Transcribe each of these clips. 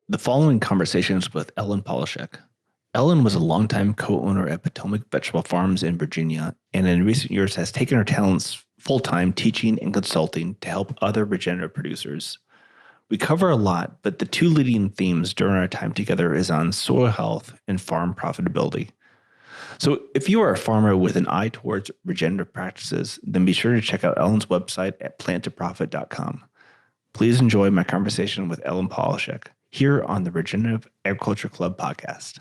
The following conversations with Ellen Polishuk. Ellen was a longtime co-owner at Potomac Vegetable Farms in Virginia, and in recent years has taken her talents full-time teaching and consulting to help other regenerative producers. We cover a lot, but the two leading themes during our time together is on soil health and farm profitability. So if you are a farmer with an eye towards regenerative practices, then be sure to check out Ellen's website at planttoprofit.com. Please enjoy my conversation with Ellen Polishuk here on the Regenerative Agriculture Club podcast.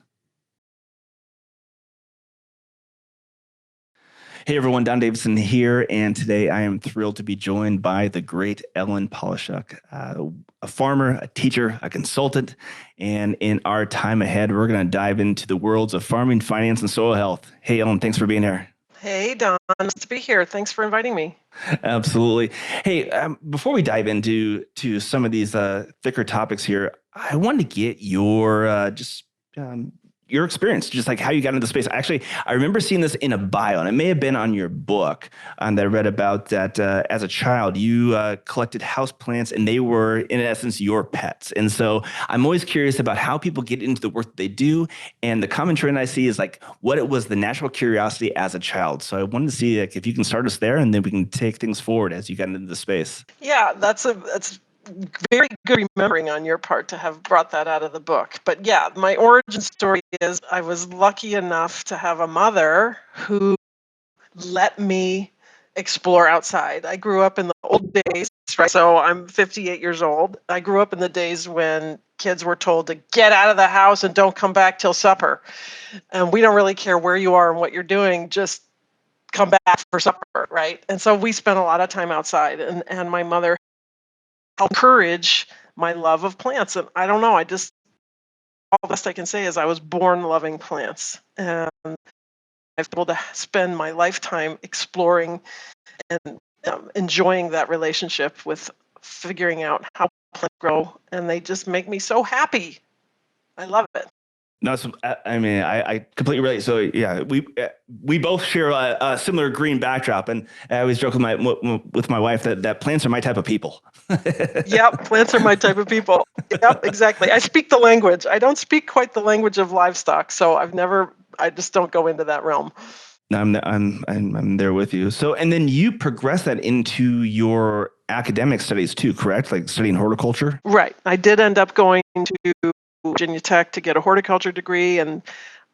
Hey everyone, Don Davidson here, and today I am thrilled to be joined by the great Ellen Polishuk, a farmer, a teacher, a consultant, and in our time ahead, we're going to dive into the worlds of farming, finance, and soil health. Hey Ellen, thanks for being here. Hey, Don. Nice to be here. Thanks for inviting me. Absolutely. Hey, before we dive into some of these thicker topics here, I wanted to get your your experience, just like how you got into the space. Actually, I remember seeing this in a bio, and it may have been on your book that I read about that as a child, you collected house plants, and they were, in essence, your pets. And so I'm always curious about how people get into the work that they do. And the common trend I see is like what it was the natural curiosity as a child. So I wanted to see like, if you can start us there, and then we can take things forward as you got into the space. Yeah, that's very good remembering on your part to have brought that out of the book. But yeah, my origin story is I was lucky enough to have a mother who let me explore outside. I grew up in the old days, right? So I'm 58 years old. I grew up in the days when kids were told to get out of the house and don't come back till supper. And we don't really care where you are and what you're doing, just come back for supper, right? And so we spent a lot of time outside, and my mother encourage my love of plants. And I don't know, all the best I can say is I was born loving plants. And I've been able to spend my lifetime exploring and enjoying that relationship with figuring out how plants grow. And they just make me so happy. I love it. No, I mean, I completely relate. So yeah, we both share a similar green backdrop, and I always joke with my wife that plants are my type of people. Yep, plants are my type of people. Yep, exactly. I speak the language. I don't speak quite the language of livestock, so I just don't go into that realm. I'm there with you. So, and then you progress that into your academic studies too, correct? Like studying horticulture? Right. I did end up going to Virginia Tech to get a horticulture degree, and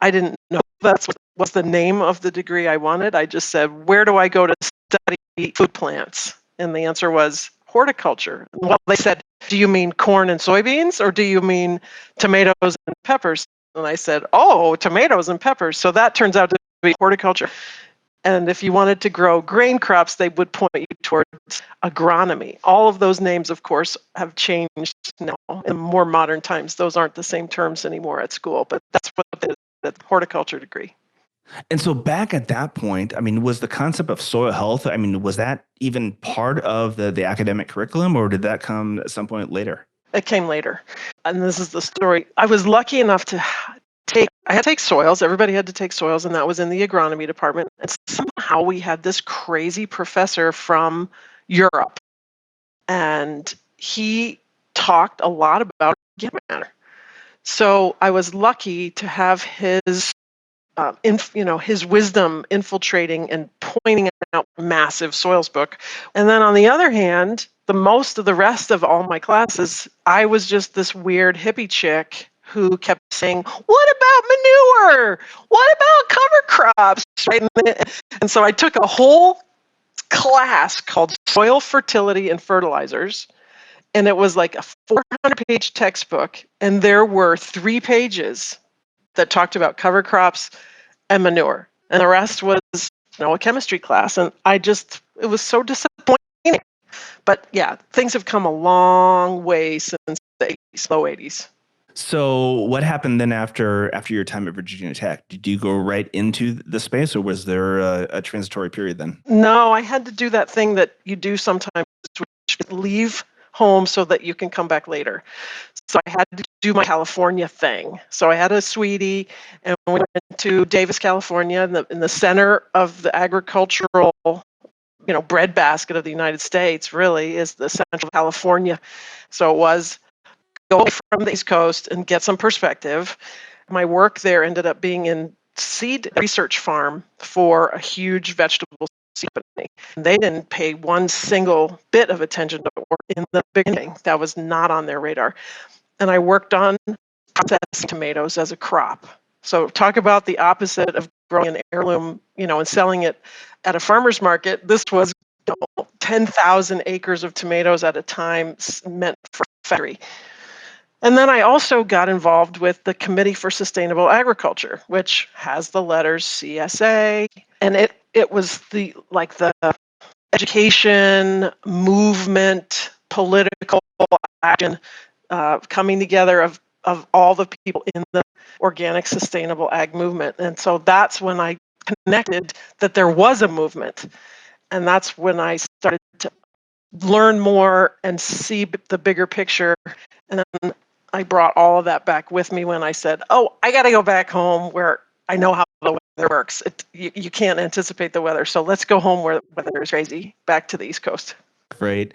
I didn't know that's what was the name of the degree I wanted. I just said, where do I go to study food plants? And the answer was horticulture. Well, they said, do you mean corn and soybeans, or do you mean tomatoes and peppers? And I said, oh, tomatoes and peppers. So that turns out to be horticulture. And if you wanted to grow grain crops, they would point you towards agronomy. All of those names, of course, have changed now in more modern times. Those aren't the same terms anymore at school, but that's what the horticulture degree. And so back at that point, I mean, was the concept of soil health, I mean, was that even part of the academic curriculum, or did that come at some point later? It came later. And this is the story. I was lucky enough to I had to take soils. Everybody had to take soils, and that was in the agronomy department. And somehow we had this crazy professor from Europe, and he talked a lot about organic matter. So I was lucky to have his, his wisdom infiltrating and pointing out massive soils book. And then on the other hand, most of the rest of all my classes, I was just this weird hippie chick who kept saying, what about manure? What about cover crops? Right? And so I took a whole class called Soil Fertility and Fertilizers, and it was like a 400-page textbook, and there were 3 pages that talked about cover crops and manure, and the rest was a chemistry class, and it was so disappointing. But yeah, things have come a long way since the low 80s. So what happened then after your time at Virginia Tech? Did you go right into the space, or was there a transitory period then? No, I had to do that thing that you do sometimes, which is leave home so that you can come back later. So I had to do my California thing. So I had a sweetie, and we went to Davis, California, in the center of the agricultural breadbasket of the United States. Really is the Central California. So it was go away from the East Coast and get some perspective. My work there ended up being in seed research farm for a huge vegetable seed company. And they didn't pay one single bit of attention to work in the beginning. That was not on their radar. And I worked on processing tomatoes as a crop. So talk about the opposite of growing an heirloom, and selling it at a farmer's market. This was 10,000 acres of tomatoes at a time meant for factory. And then I also got involved with the Committee for Sustainable Agriculture, which has the letters CSA, and it was the education movement, political action, coming together of all the people in the organic sustainable ag movement. And so that's when I connected that there was a movement, and that's when I started to learn more and see the bigger picture. And then I brought all of that back with me when I said, I got to go back home where I know how the weather works. You can't anticipate the weather. So let's go home where the weather is crazy, back to the East Coast. Great.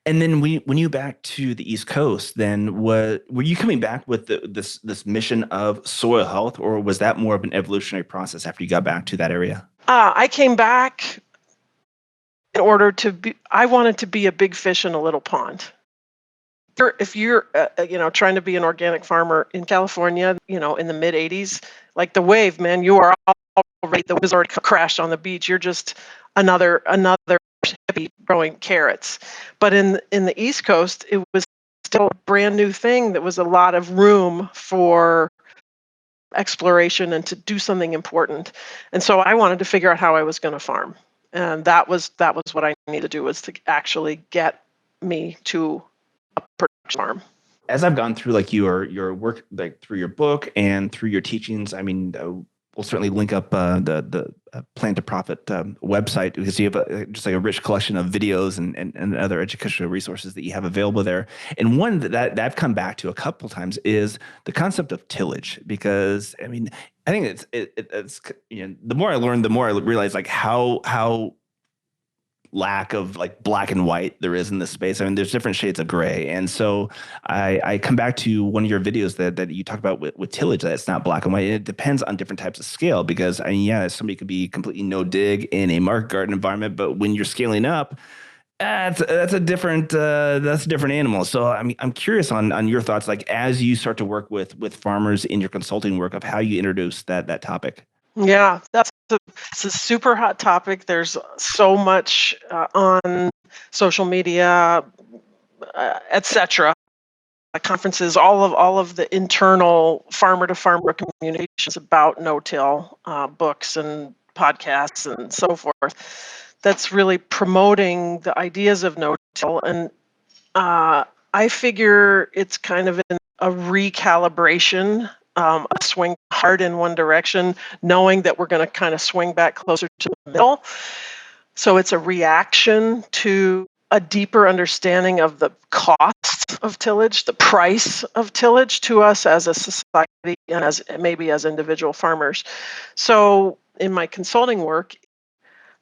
And then when you back to the East Coast, then were you coming back with this mission of soil health, or was that more of an evolutionary process after you got back to that area? I came back in order to be, I wanted to be a big fish in a little pond. If you're, trying to be an organic farmer in California, in the mid 80s, like the wave, man, you are already, the wizard crashed on the beach. You're just another hippie growing carrots. But in the East Coast, it was still a brand new thing. That was a lot of room for exploration and to do something important. And so I wanted to figure out how I was going to farm. And that was what I needed to do, was to actually get me to a production farm. As I've gone through your work, through your book and through your teachings, I mean, we'll certainly link up the Plan to Profit website, because you have just a rich collection of videos and other educational resources that you have available there. And one that I've come back to a couple times is the concept of tillage, because I mean, I think it's the more I learn, the more I realize how lack of black and white there is in this space. I mean, there's different shades of gray. And so I come back to one of your videos that you talk about with tillage, that it's not black and white. It depends on different types of scale, because somebody could be completely no dig in a market garden environment, but when you're scaling up, that's a different animal. So I'm curious on your thoughts, as you start to work with farmers in your consulting work, of how you introduce that topic. Yeah, it's a super hot topic. There's so much on social media, etc. Conferences, all of the internal farmer to farmer communications about no-till, books and podcasts and so forth. That's really promoting the ideas of no-till, and I figure it's kind of a recalibration. A swing hard in one direction, knowing that we're going to kind of swing back closer to the middle. So it's a reaction to a deeper understanding of the cost of tillage, the price of tillage to us as a society and as individual farmers. So in my consulting work,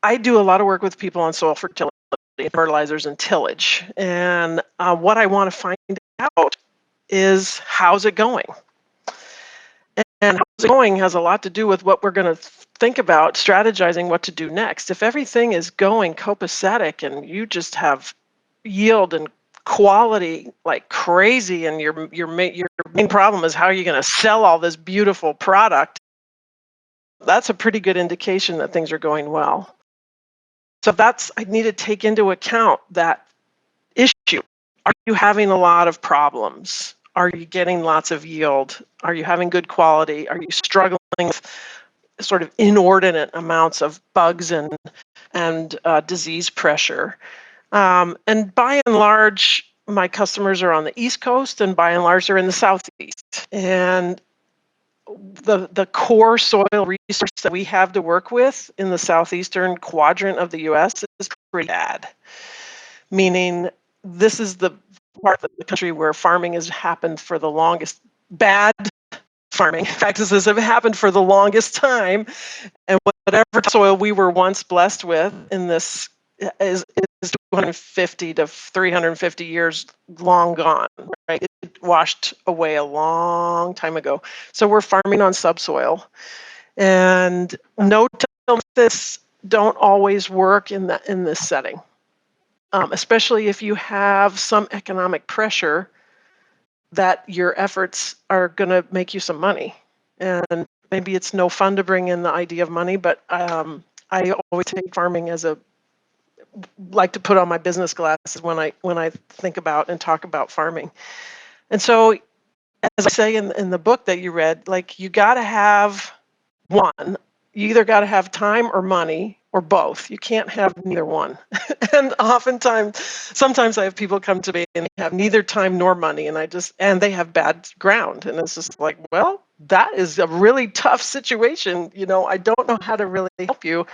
I do a lot of work with people on soil fertility, fertilizers, and tillage. And what I want to find out is, how's it going? And how's it going has a lot to do with what we're going to think about strategizing what to do next. If everything is going copacetic and you just have yield and quality like crazy, and your main problem is how are you going to sell all this beautiful product, that's a pretty good indication that things are going well. So I need to take into account that issue. Are you having a lot of problems? Are you getting lots of yield? Are you having good quality? Are you struggling with sort of inordinate amounts of bugs and disease pressure? And by and large, my customers are on the East Coast, and by and large, they're in the Southeast. And the core soil resource that we have to work with in the southeastern quadrant of the U.S. is pretty bad, meaning this is the part of the country where farming has happened for the longest. Bad farming practices have happened for the longest time, and whatever soil we were once blessed with in this is 250 to 350 years long gone, right? It washed away a long time ago. So we're farming on subsoil, and no-till methods don't always work in this setting, especially if you have some economic pressure that your efforts are going to make you some money. And maybe it's no fun to bring in the idea of money, but I always take farming as like to put on my business glasses when I think about and talk about farming. And so, as I say in the book that you read, like, you got to have one. You either got to have time or money or both. You can't have neither one. And sometimes I have people come to me and they have neither time nor money, and they have bad ground. And it's just like, well, that is a really tough situation. I don't know how to really help you.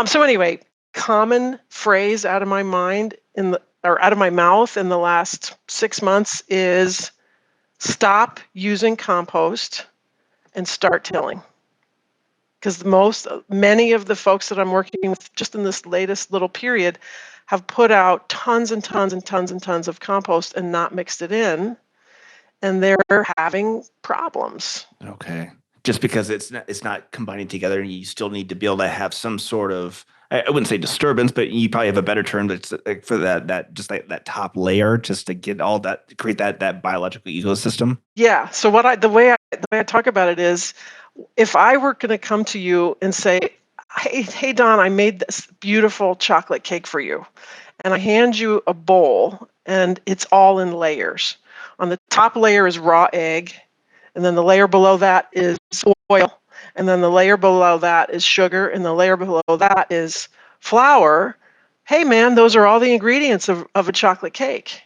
So anyway, common phrase out of my mind out of my mouth in the last 6 months is stop using compost and start tilling. Because many of the folks that I'm working with just in this latest little period have put out tons and tons and tons and tons of compost and not mixed it in, and they're having problems. Okay. Just because it's not combining together, and you still need to be able to have some sort of, I wouldn't say disturbance, but you probably have a better term that's like for that just like that top layer, just to get all that, to create that biological ecosystem. Yeah. So the way I talk about it is, if I were going to come to you and say, hey Don, I made this beautiful chocolate cake for you, and I hand you a bowl and it's all in layers. On the top layer is raw egg, and then the layer below that is oil, and then the layer below that is sugar, and the layer below that is flour. Hey man, those are all the ingredients of a chocolate cake.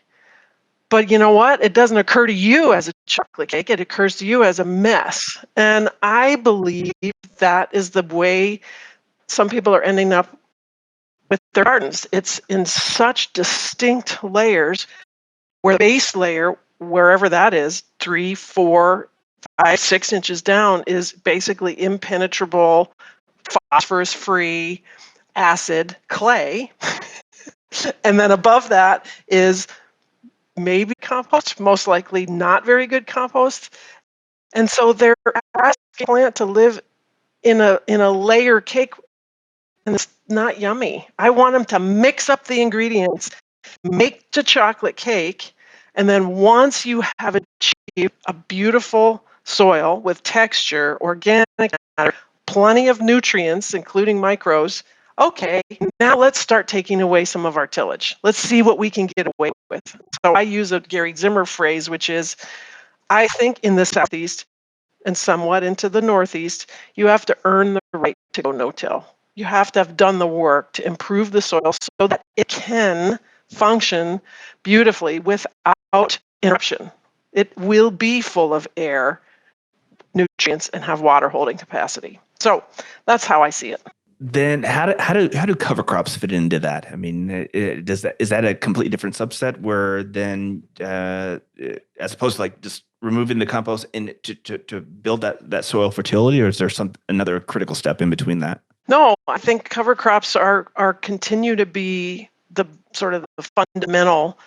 But you know what? It doesn't occur to you as a chocolate cake. It occurs to you as a mess. And I believe that is the way some people are ending up with their gardens. It's in such distinct layers, where the base layer, wherever that is, 3, 4, 5, 6 inches down, is basically impenetrable, phosphorus-free, acid clay. And then above that is maybe compost, most likely not very good compost. And so they're asking the plant to live in a layer cake, and it's not yummy. I want them to mix up the ingredients, make the chocolate cake, and then once you have achieved a beautiful soil with texture, organic matter, plenty of nutrients, including microbes, okay, now let's start taking away some of our tillage. Let's see what we can get away with. So I use a Gary Zimmer phrase, which is, I think in the Southeast and somewhat into the Northeast, you have to earn the right to go no-till. You have to have done the work to improve the soil so that it can function beautifully without interruption. It will be full of air, nutrients, and have water holding capacity. So that's how I see it. Then how do cover crops fit into that? I mean, is that a completely different subset where then as opposed to like just removing the compost and to build that soil fertility, or is there another critical step in between that? No, I think cover crops are continue to be the sort of the fundamental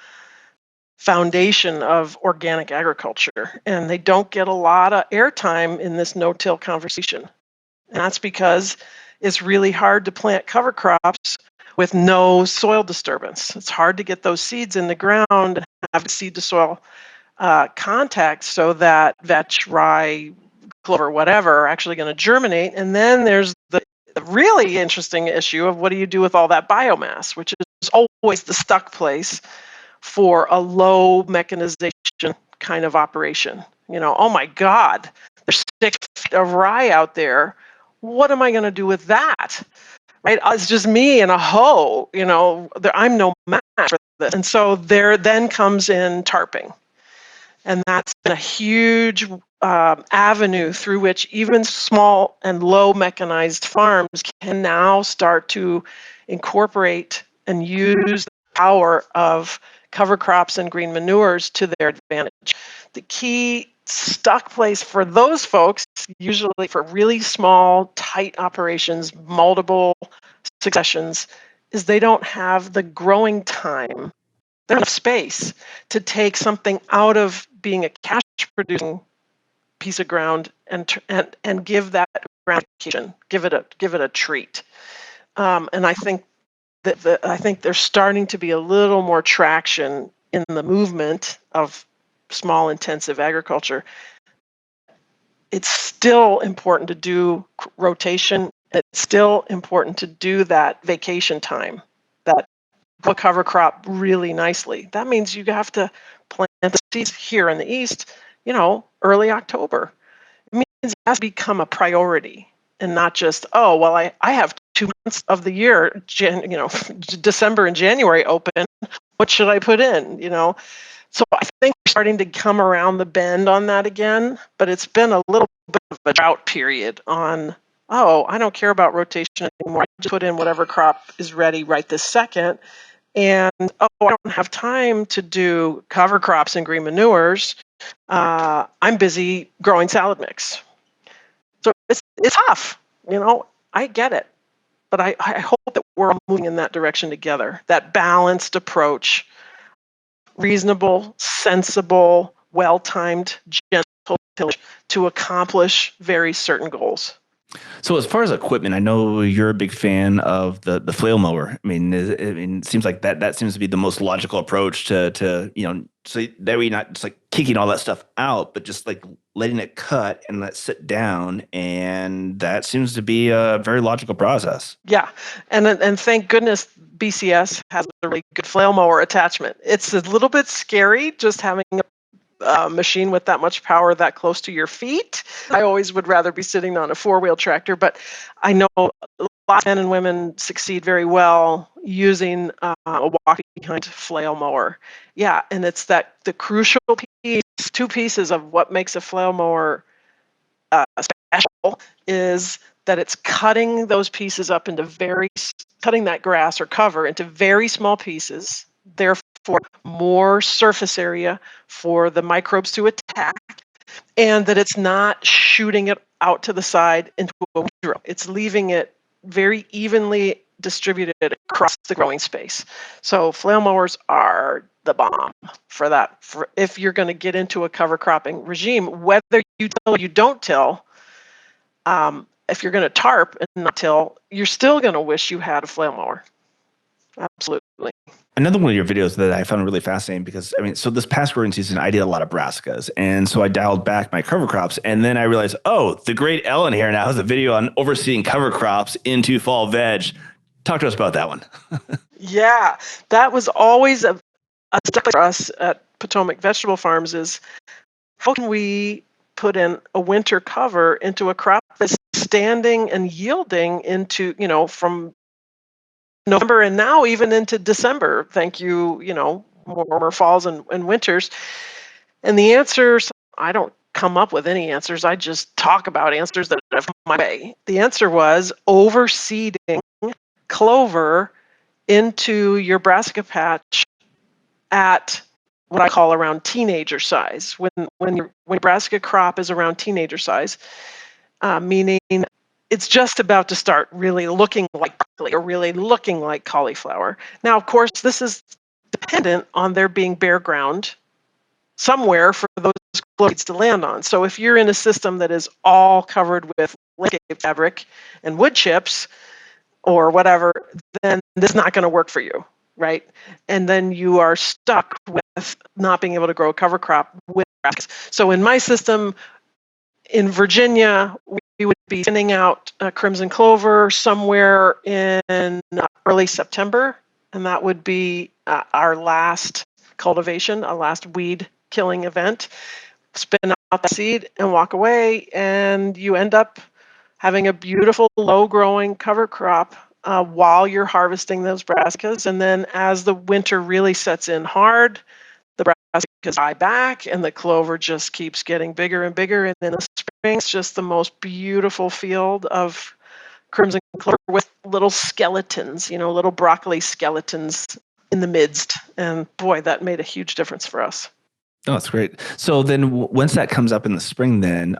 foundation of organic agriculture, and they don't get a lot of airtime in this no-till conversation. And that's because it's really hard to plant cover crops with no soil disturbance. It's hard to get those seeds in the ground and have seed to soil contact so that vetch, rye, clover, whatever, are actually going to germinate. And then there's the really interesting issue of what do you do with all that biomass, which is always the stuck place for a low mechanization kind of operation. Oh my God, there's 6 feet of rye out there. What am I going to do with that? Right? It's just me and a hoe. I'm no match for this. And so there then comes in tarping. And that's been a huge avenue through which even small and low mechanized farms can now start to incorporate and use the power of cover crops and green manures to their advantage. The key stuck place for those folks, usually for really small, tight operations, multiple successions, is they don't have the growing time, they don't have space to take something out of being a cash producing piece of ground and give that gratification, give it a treat. And I think I think there's starting to be a little more traction in the movement of small intensive agriculture. It's still important to do rotation. It's still important to do that vacation time, that cover crop really nicely. That means you have to plant the seeds here in the East, early October. It means it has to become a priority and not just, oh, well, I have 2 months of the year, December and January open. What should I put in? So I think we're starting to come around the bend on that again, but it's been a little bit of a drought period on, oh, I don't care about rotation anymore. I just put in whatever crop is ready right this second. And, oh, I don't have time to do cover crops and green manures. I'm busy growing salad mix. So it's tough, I get it. But I hope that we're moving in that direction together, that balanced approach, reasonable, sensible, well-timed, gentle tillage to accomplish very certain goals. So as far as equipment, I know you're a big fan of the flail mower. I mean, it seems like that seems to be the most logical approach to so that way you're not just like kicking all that stuff out, but just like letting it cut and let it sit down, and that seems to be a very logical process. Yeah, and thank goodness BCS has a really good flail mower attachment. It's a little bit scary just having a machine with that much power that close to your feet. I always would rather be sitting on a four-wheel tractor, but I know a lot of men and women succeed very well using a walk-behind flail mower. Yeah, and it's the crucial piece, two pieces of what makes a flail mower special is that it's cutting those pieces up into cutting that grass or cover into very small pieces, therefore more surface area for the microbes to attack, and that it's not shooting it out to the side into a windrow. It's leaving it very evenly distributed across the growing space. So flail mowers are the bomb for that. For if you're going to get into a cover cropping regime, whether you till or you don't till, if you're going to tarp and not till, you're still going to wish you had a flail mower. Absolutely. Another one of your videos that I found really fascinating because, I mean, so this past growing season, I did a lot of brassicas. And so I dialed back my cover crops. And then I realized, oh, the great Ellen here now has a video on overseeing cover crops into fall veg. Talk to us about that one. Yeah, that was always a step for us at Potomac Vegetable Farms is how can we put in a winter cover into a crop that's standing and yielding into, from November and now even into December, thank you, warmer falls and winters. And the answers, I don't come up with any answers. I just talk about answers that have come my way. The answer was overseeding clover into your brassica patch at what I call around teenager size. When your brassica crop is around teenager size, meaning it's just about to start really looking like broccoli or really looking like cauliflower. Now, of course, this is dependent on there being bare ground somewhere for those clover to land on. So if you're in a system that is all covered with landscape fabric and wood chips or whatever, then this is not going to work for you, right? And then you are stuck with not being able to grow a cover crop with brassicas. So in my system in Virginia, we would be sending out crimson clover somewhere in early September, and that would be our last cultivation, a last weed killing event. Spin out the seed and walk away, and you end up having a beautiful low growing cover crop while you're harvesting those brassicas. And then as the winter really sets in hard, the brassicas die back and the clover just keeps getting bigger and bigger. And then in the spring, it's just the most beautiful field of crimson clover with little skeletons, little broccoli skeletons in the midst. And boy, that made a huge difference for us. Oh, that's great. So then, once that comes up in the spring, then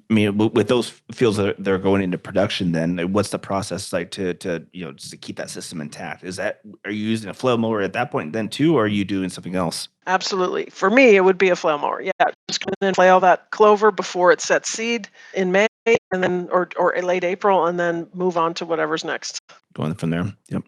with those fields that they're going into production, then what's the process like to just to keep that system intact? Are you using a flail mower at that point then too, or are you doing something else? Absolutely. For me, it would be a flail mower. Yeah, just come in and flail that clover before it sets seed in May, and then or late April, and then move on to whatever's next. Going from there. Yep.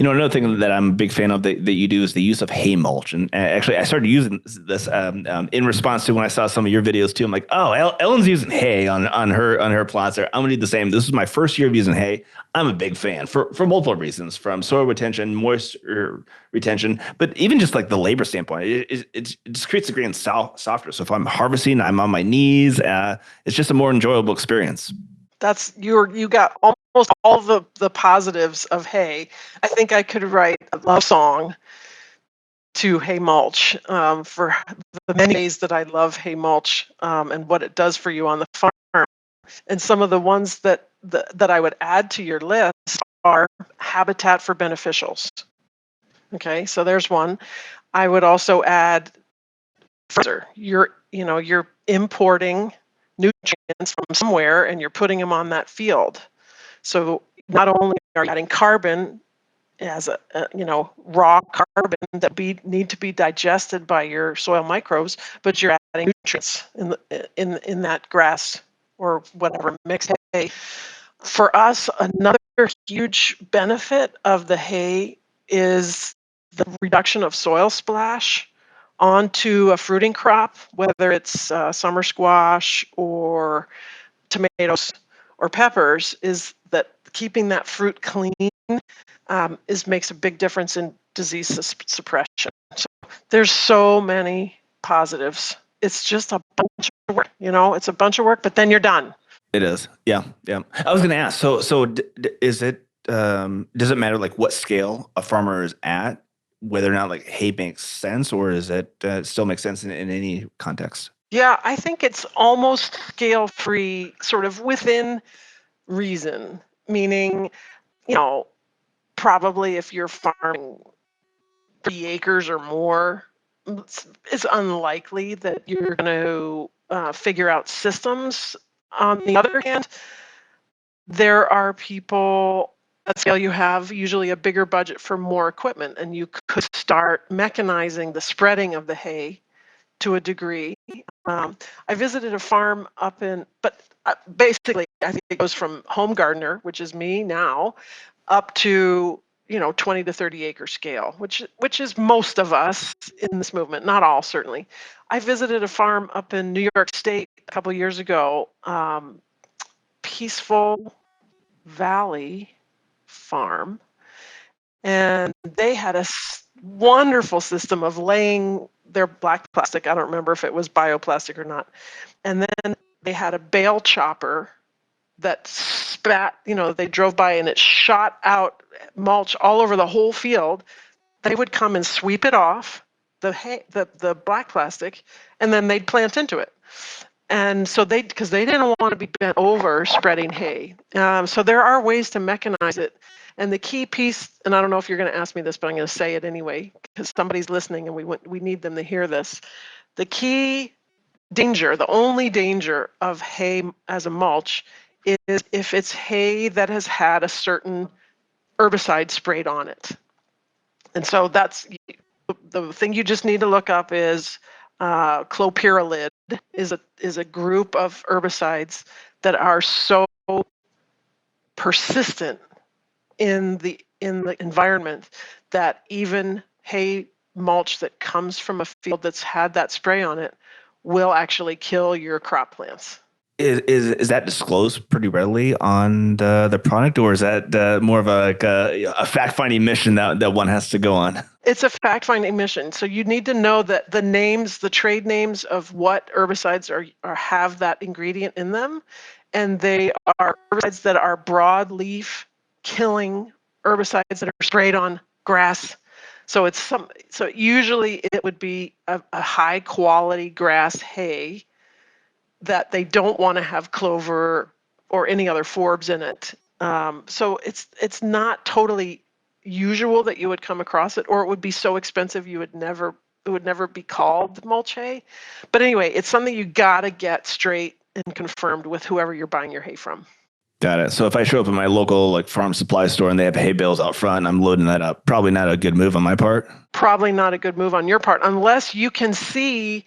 Another thing that I'm a big fan of that you do is the use of hay mulch. And actually, I started using this in response to when I saw some of your videos too. I'm like, oh, Ellen's using hay on her plots. There, I'm gonna do the same. This is my first year of using hay. I'm a big fan for multiple reasons, from soil retention, moisture retention, but even just like the labor standpoint, it just creates the grain softer. So if I'm harvesting, I'm on my knees. It's just a more enjoyable experience. That's you got almost all the positives of hay. I think I could write a love song to hay mulch, for the many ways that I love hay mulch, and what it does for you on the farm. And some of the ones that I would add to your list are habitat for beneficials. Okay, so there's one. I would also add fertilizer. You're importing nutrients from somewhere and you're putting them on that field. So not only are you adding carbon as raw carbon that need to be digested by your soil microbes, but you're adding nutrients in that grass or whatever mixed hay. For us, another huge benefit of the hay is the reduction of soil splash onto a fruiting crop, whether it's summer squash or tomatoes or peppers, is that keeping that fruit clean makes a big difference in disease suppression. So there's so many positives. It's just a bunch of work, it's a bunch of work, but then you're done. It is. Yeah. Yeah. I was going to ask, is it, does it matter like what scale a farmer is at, whether or not like hay makes sense, or is it still makes sense in any context? Yeah, I think it's almost scale free, sort of within reason, meaning, you know, probably if you're farming 3 acres or more, it's unlikely that you're going to figure out systems. On the other hand, there are people at scale you have usually a bigger budget for more equipment, and you could start mechanizing the spreading of the hay to a degree. I visited a farm but basically, I think it goes from home gardener, which is me now, up to 20 to 30 acre scale, which is most of us in this movement, not all certainly. I visited a farm up in New York State a couple years ago, Peaceful Valley Farm, and they had a wonderful system of laying their black plastic. I don't remember if it was bioplastic or not. And then they had a bale chopper that spat, they drove by and it shot out mulch all over the whole field. They would come and sweep it off, the black plastic, and then they'd plant into it. And so because they didn't want to be bent over spreading hay. So there are ways to mechanize it. And the key piece, and I don't know if you're going to ask me this, but I'm going to say it anyway, because somebody's listening and we need them to hear this. The key danger, the only danger of hay as a mulch is if it's hay that has had a certain herbicide sprayed on it. And so that's the thing you just need to look up is clopyralid is a group of herbicides that are so persistent in the environment that even hay mulch that comes from a field that's had that spray on it will actually kill your crop plants. Is that disclosed pretty readily on the product, or is that more of a fact finding mission that one has to go on? It's a fact finding mission. So you need to know that the trade names of what herbicides have that ingredient in them, and they are herbicides that are broadleaf killing herbicides that are sprayed on grass. So usually it would be a high quality grass hay that they don't want to have clover or any other forbs in it. So it's not totally usual that you would come across it, or it would be so expensive you would never it would never be called mulch hay. But anyway, it's something you got to get straight and confirmed with whoever you're buying your hay from. Got it. So if I show up at my local like farm supply store and they have hay bales out front and I'm loading that up, probably not a good move on my part. Probably not a good move on your part, unless you can see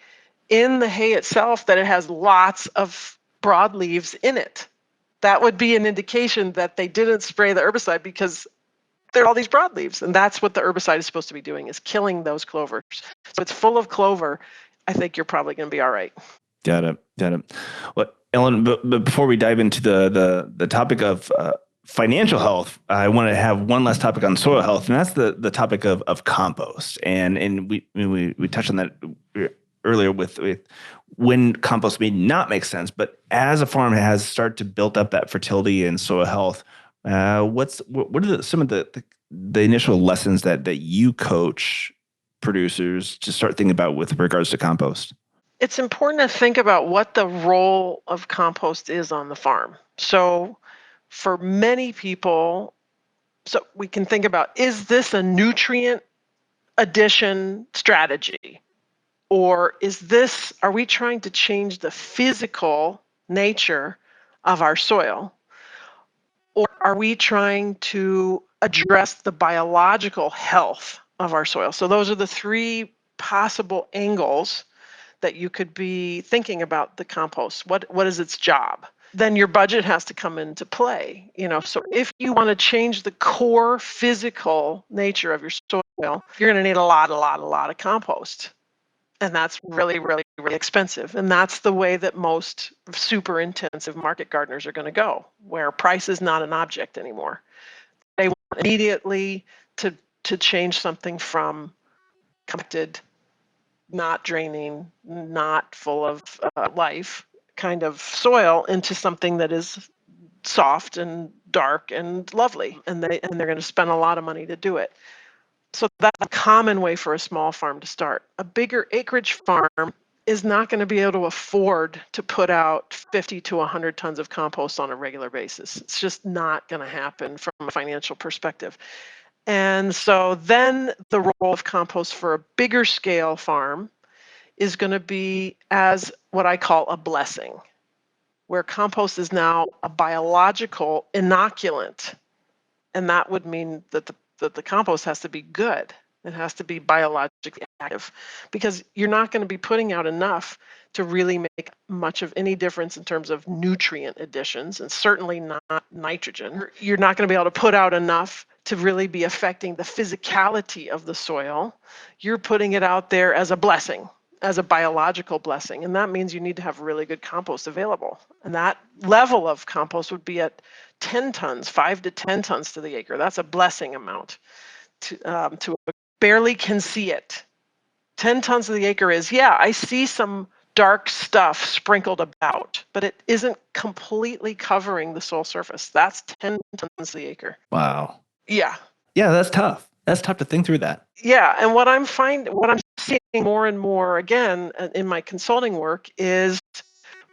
in the hay itself that it has lots of broadleaves in it. That would be an indication that they didn't spray the herbicide because there are all these broadleaves, and that's what the herbicide is supposed to be doing, is killing those clovers. So it's full of clover. I think you're probably going to be all right. Got it. Well, Ellen, but before we dive into the topic of financial health, I want to have one last topic on soil health, and that's the topic of compost. And we touched on that earlier with when compost may not make sense, but as a farm has started to build up that fertility and soil health, what are some of the initial lessons that you coach producers to start thinking about with regards to compost? It's important to think about what the role of compost is on the farm. So for many people, so we can think about, is this a nutrient addition strategy? Or are we trying to change the physical nature of our soil? Or are we trying to address the biological health of our soil? So those are the three possible angles that you could be thinking about the compost. What is its job? Then your budget has to come into play. So if you want to change the core physical nature of your soil, you're going to need a lot of compost. And that's really, really, really expensive. And that's the way that most super intensive market gardeners are going to go, where price is not an object anymore. They want immediately to change something from compacted, not draining, not full of life kind of soil into something that is soft and dark and lovely. And they're going to spend a lot of money to do it. So that's a common way for a small farm to start. A bigger acreage farm is not going to be able to afford to put out 50 to 100 tons of compost on a regular basis. It's just not going to happen from a financial perspective. And so then the role of compost for a bigger scale farm is going to be as what I call a blessing, where compost is now a biological inoculant. And that would mean that the compost has to be good. It has to be biologically active, because you're not going to be putting out enough to really make much of any difference in terms of nutrient additions, and certainly not nitrogen. You're not going to be able to put out enough to really be affecting the physicality of the soil. You're putting it out there as a blessing, as a biological blessing. And that means you need to have really good compost available. And that level of compost would be at 10 tons, 5 to 10 tons to the acre. That's a blessing amount. To barely can see it. 10 tons to the acre is, yeah, I see some dark stuff sprinkled about, but it isn't completely covering the soil surface. That's 10 tons to the acre. Wow. Yeah. Yeah, that's tough. That's tough to think through that. Yeah, and what I'm seeing more and more again in my consulting work is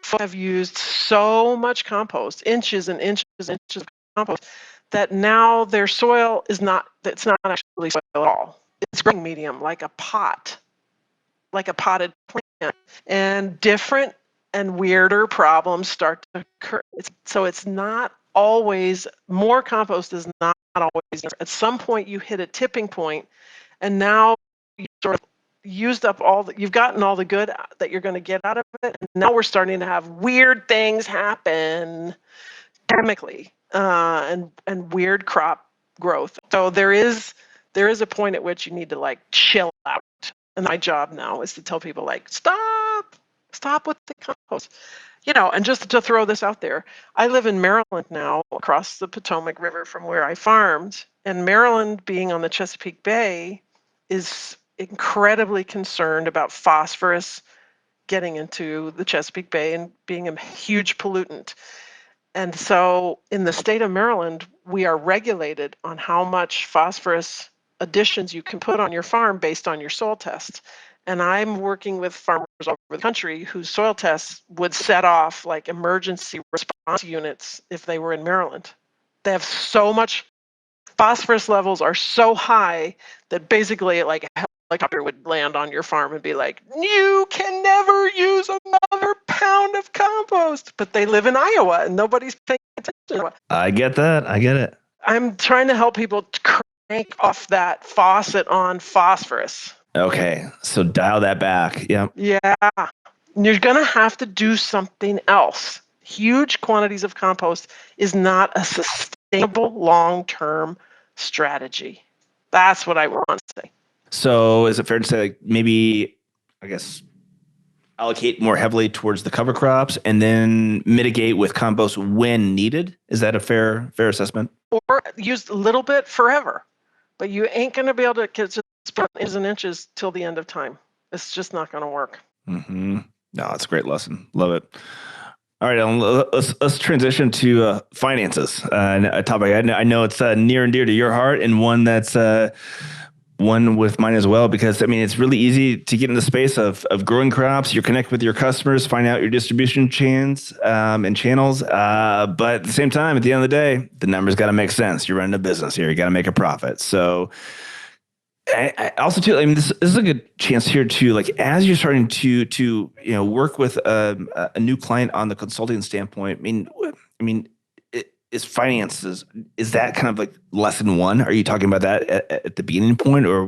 folks have used so much compost, inches and inches and inches of compost, that now their soil it's not actually soil at all. It's growing medium, like a pot, like a potted plant, and different and weirder problems start to occur. It's not always, more compost is not always. At some point you hit a tipping point, and now you sort of used up you've gotten all the good that you're going to get out of it, and now we're starting to have weird things happen chemically, and weird crop growth. So there is a point at which you need to chill out. And my job now is to tell people stop with the compost. And just to throw this out there, I live in Maryland now, across the Potomac River from where I farmed, and Maryland, being on the Chesapeake Bay, is incredibly concerned about phosphorus getting into the Chesapeake Bay and being a huge pollutant. And so in the state of Maryland, we are regulated on how much phosphorus additions you can put on your farm based on your soil tests. And I'm working with farmers all over the country whose soil tests would set off emergency response units if they were in Maryland. They have so much, phosphorus levels are so high that basically it helicopter would land on your farm and be like, you can never use another pound of compost. But they live in Iowa and nobody's paying attention. I get that. I get it. I'm trying to help people crank off that faucet on phosphorus. Okay, so dial that back. Yeah. Yeah. You're going to have to do something else. Huge quantities of compost is not a sustainable long-term strategy. That's what I want to say. So is it fair to say, like, maybe, I guess, allocate more heavily towards the cover crops and then mitigate with compost when needed? Is that a fair assessment? Or use a little bit forever, but you ain't going to be able to get inches and inches till the end of time. It's just not going to work. Mm-hmm. No, that's a great lesson. Love it. All right, Ellen, let's transition to finances. A topic I know it's near and dear to your heart, and one that's one with mine as well, because I mean, it's really easy to get in the space of growing crops. You connect with your customers, find out your distribution chains and channels. But at the same time, at the end of the day, the numbers got to make sense. You're running a business here. You got to make a profit. So I also too, I mean, this is a good chance here to, like, as you're starting to work with a new client on the consulting standpoint. I mean, is finances, is that kind of like lesson one? Are you talking about that at the beginning point, or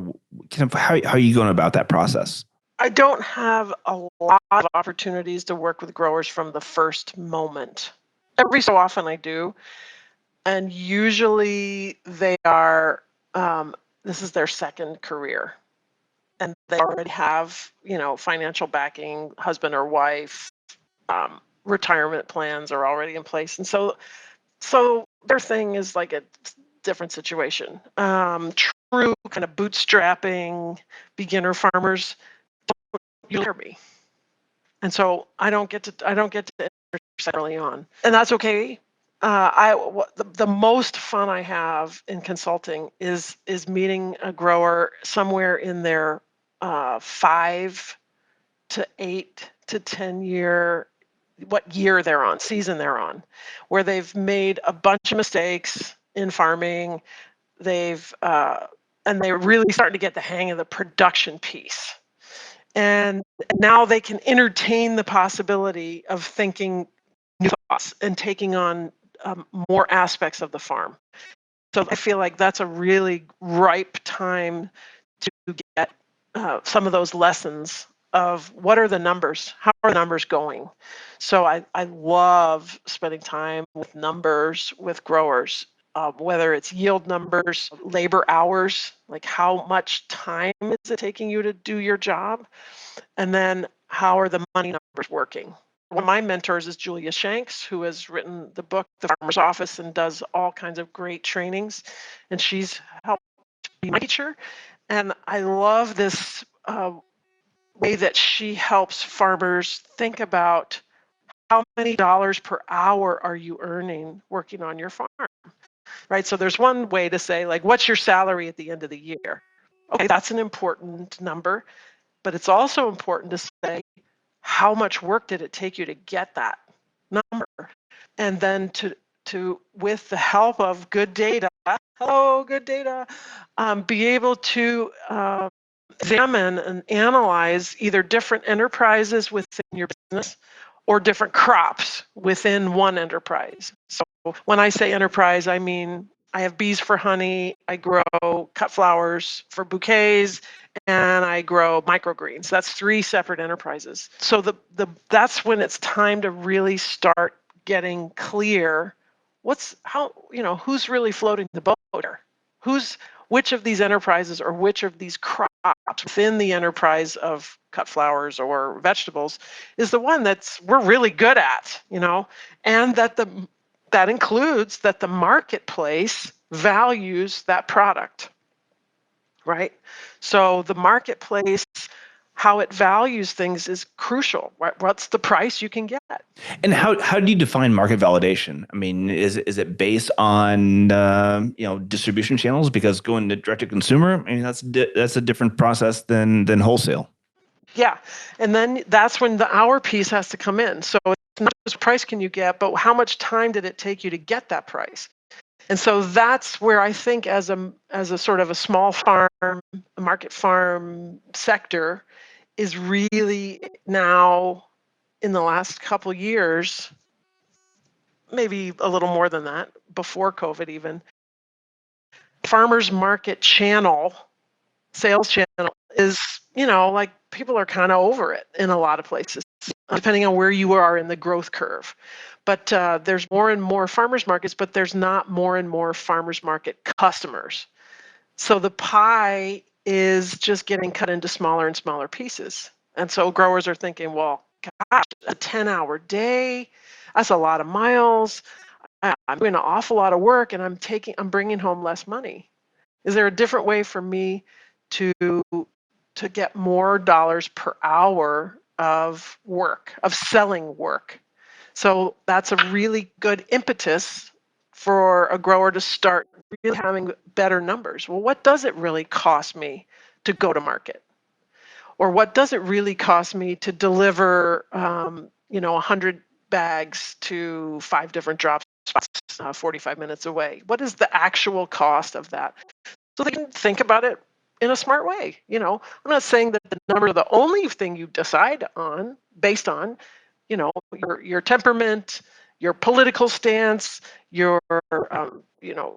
kind of how are you going about that process? I don't have a lot of opportunities to work with growers from the first moment. Every so often I do, and usually they are. This is their second career, and they already have, financial backing, husband or wife, retirement plans are already in place, and so their thing is like a different situation. True kind of bootstrapping beginner farmers don't hear me, and so I don't get to intersect early on, and that's okay. The most fun I have in consulting is meeting a grower somewhere in their 5 to 8 to 10 year, what year they're on, season they're on, where they've made a bunch of mistakes in farming. And they're really starting to get the hang of the production piece. And now they can entertain the possibility of thinking new thoughts and taking on more aspects of the farm. So I feel like that's a really ripe time to get some of those lessons of what are the numbers, how are the numbers going. So I love spending time with numbers with growers, whether it's yield numbers, labor hours, like how much time is it taking you to do your job, and then how are the money numbers working. One of my mentors is Julia Shanks, who has written the book, The Farmer's Office, and does all kinds of great trainings. And she's helped be my teacher. And I love this way that she helps farmers think about how many dollars per hour are you earning working on your farm, right? So there's one way to say, like, what's your salary at the end of the year? Okay, that's an important number, but it's also important to say, how much work did it take you to get that number? And then to with the help of good data, be able to examine and analyze either different enterprises within your business or different crops within one enterprise. So when I say enterprise, I mean I have bees for honey, I grow cut flowers for bouquets, and I grow microgreens. That's 3 separate enterprises. So that's when it's time to really start getting clear who's really floating the boat here? Which of these enterprises or which of these crops within the enterprise of cut flowers or vegetables is the one we're really good at, and that includes that the marketplace values that product, right? So the marketplace, how it values things is crucial. What's the price you can get? And how do you define market validation? I mean, is it based on distribution channels? Because going to direct to consumer, I mean, that's a different process than wholesale. Yeah, and then that's when the hour piece has to come in. So it's not just price can you get, but how much time did it take you to get that price? And so that's where I think as a sort of a small farm, a market farm sector is really now in the last couple years, maybe a little more than that, before COVID even, farmers market channel, sales channel is, like people are kind of over it in a lot of places, depending on where you are in the growth curve. But there's more and more farmers markets, but there's not more and more farmers market customers. So the pie is just getting cut into smaller and smaller pieces. And so growers are thinking, well, gosh, a 10-hour day, that's a lot of miles. I'm doing an awful lot of work and I'm bringing home less money. Is there a different way for me to get more dollars per hour of work, of selling work? So that's a really good impetus for a grower to start really having better numbers. Well, what does it really cost me to go to market? Or what does it really cost me to deliver, 100 bags to 5 different drop spots 45 minutes away? What is the actual cost of that? So they can think about it in a smart way. I'm not saying that the number is the only thing you decide on based on, your temperament, your political stance, your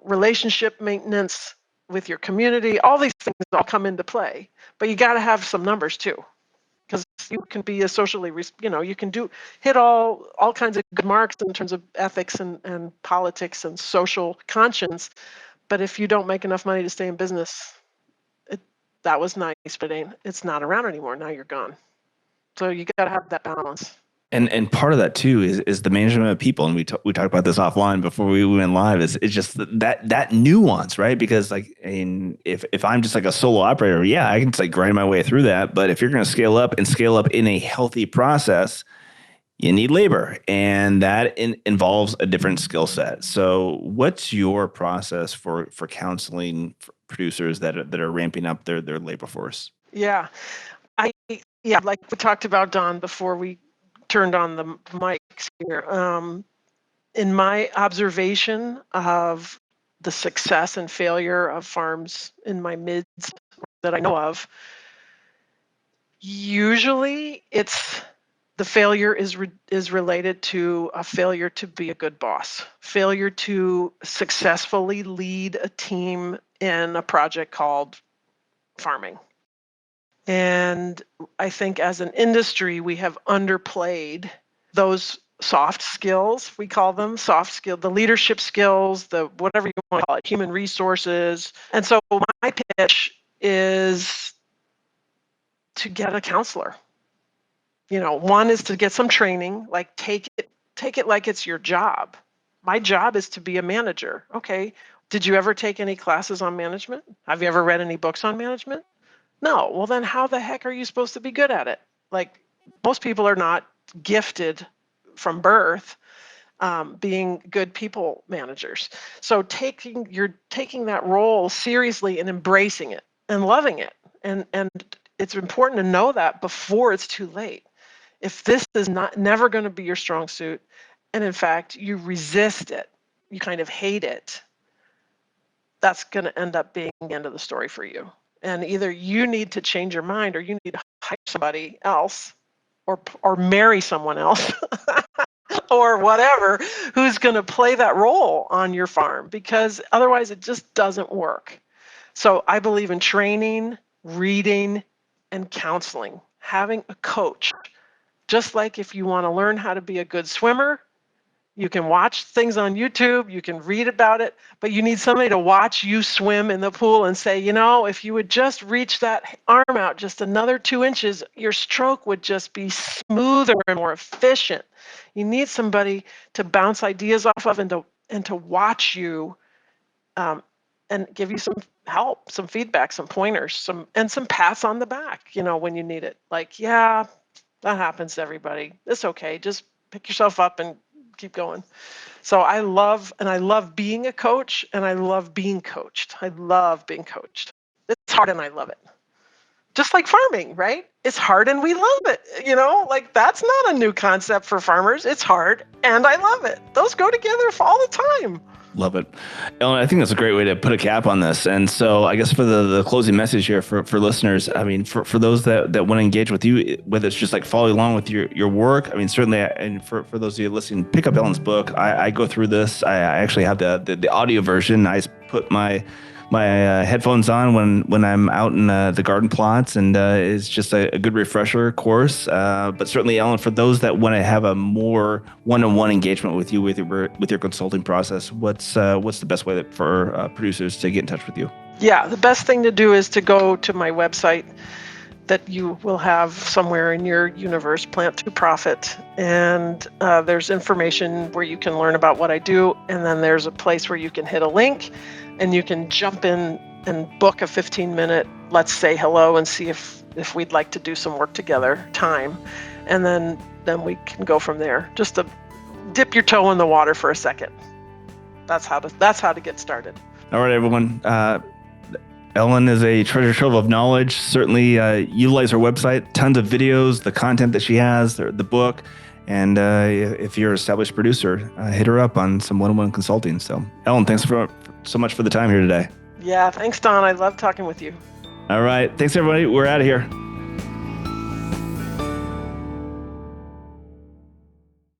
relationship maintenance with your community. All these things all come into play, but you got to have some numbers too, because you can be a socially, you can hit all kinds of good marks in terms of ethics and politics and social conscience. But if you don't make enough money to stay in business, that was nice, but it's not around anymore. Now you're gone. So you got to have that balance. And part of that too is the management of people, and we talked about this offline before we went live. It's just that nuance, right? Because if I'm just like a solo operator, yeah, I can just like grind my way through that. But if you're going to scale up in a healthy process, you need labor, and that involves a different skill set. So, what's your process for counseling producers that are ramping up their labor force? Yeah, like we talked about, Don, before we turned on the mics here. In my observation of the success and failure of farms in my mids that I know of, usually the failure is related to a failure to be a good boss, failure to successfully lead a team in a project called farming. And I think as an industry, we have underplayed those soft skills, we call them soft skill, the leadership skills, the whatever you want to call it, human resources. And so my pitch is to get a counselor. One is to get some training, like take it like it's your job. My job is to be a manager. Okay. Did you ever take any classes on management? Have you ever read any books on management? No. Well, then how the heck are you supposed to be good at it? Like, most people are not gifted from birth being good people managers. So you're taking that role seriously and embracing it and loving it. And it's important to know that before it's too late. If this is never going to be your strong suit, and in fact you resist it, you kind of hate it, that's going to end up being the end of the story for you. And either you need to change your mind, or you need to hire somebody else, or marry someone else or whatever, who's going to play that role on your farm, because otherwise it just doesn't work. So I believe in training, reading, and counseling, having a coach. Just like if you want to learn how to be a good swimmer, you can watch things on YouTube, you can read about it, but you need somebody to watch you swim in the pool and say, if you would just reach that arm out just another 2 inches, your stroke would just be smoother and more efficient. You need somebody to bounce ideas off of and to watch you and give you some help, some feedback, some pointers, some pats on the back, when you need it. Like, yeah, that happens to everybody. It's okay. Just pick yourself up and keep going. So I love being a coach, and I love being coached. I love being coached. It's hard and I love it. Just like farming, right? It's hard and we love it. Like, that's not a new concept for farmers. It's hard and I love it. Those go together all the time. Love it. Ellen, I think that's a great way to put a cap on this. And so I guess for the closing message here for listeners, I mean, for those that want to engage with you, whether it's just like following along with your work, I mean, certainly, and for those of you listening, pick up Ellen's book. I go through this. I actually have the audio version. I put my headphones on when I'm out in the garden plots, and it's just a good refresher course. But certainly, Ellen, for those that want to have a more one-on-one engagement with you with your consulting process, what's the best way for producers to get in touch with you? Yeah, the best thing to do is to go to my website that you will have somewhere in your universe, Plant to Profit. And there's information where you can learn about what I do. And then there's a place where you can hit a link and you can jump in and book a 15-minute, let's say hello and see if we'd like to do some work together time. And then we can go from there. Just to dip your toe in the water for a second. That's how to get started. All right, everyone. Ellen is a treasure trove of knowledge. Certainly utilize her website, tons of videos, the content that she has, the book. And if you're an established producer, hit her up on some one-on-one consulting. So, Ellen, thanks so much for the time here today. Yeah, thanks, Don. I love talking with you. All right. Thanks, everybody. We're out of here.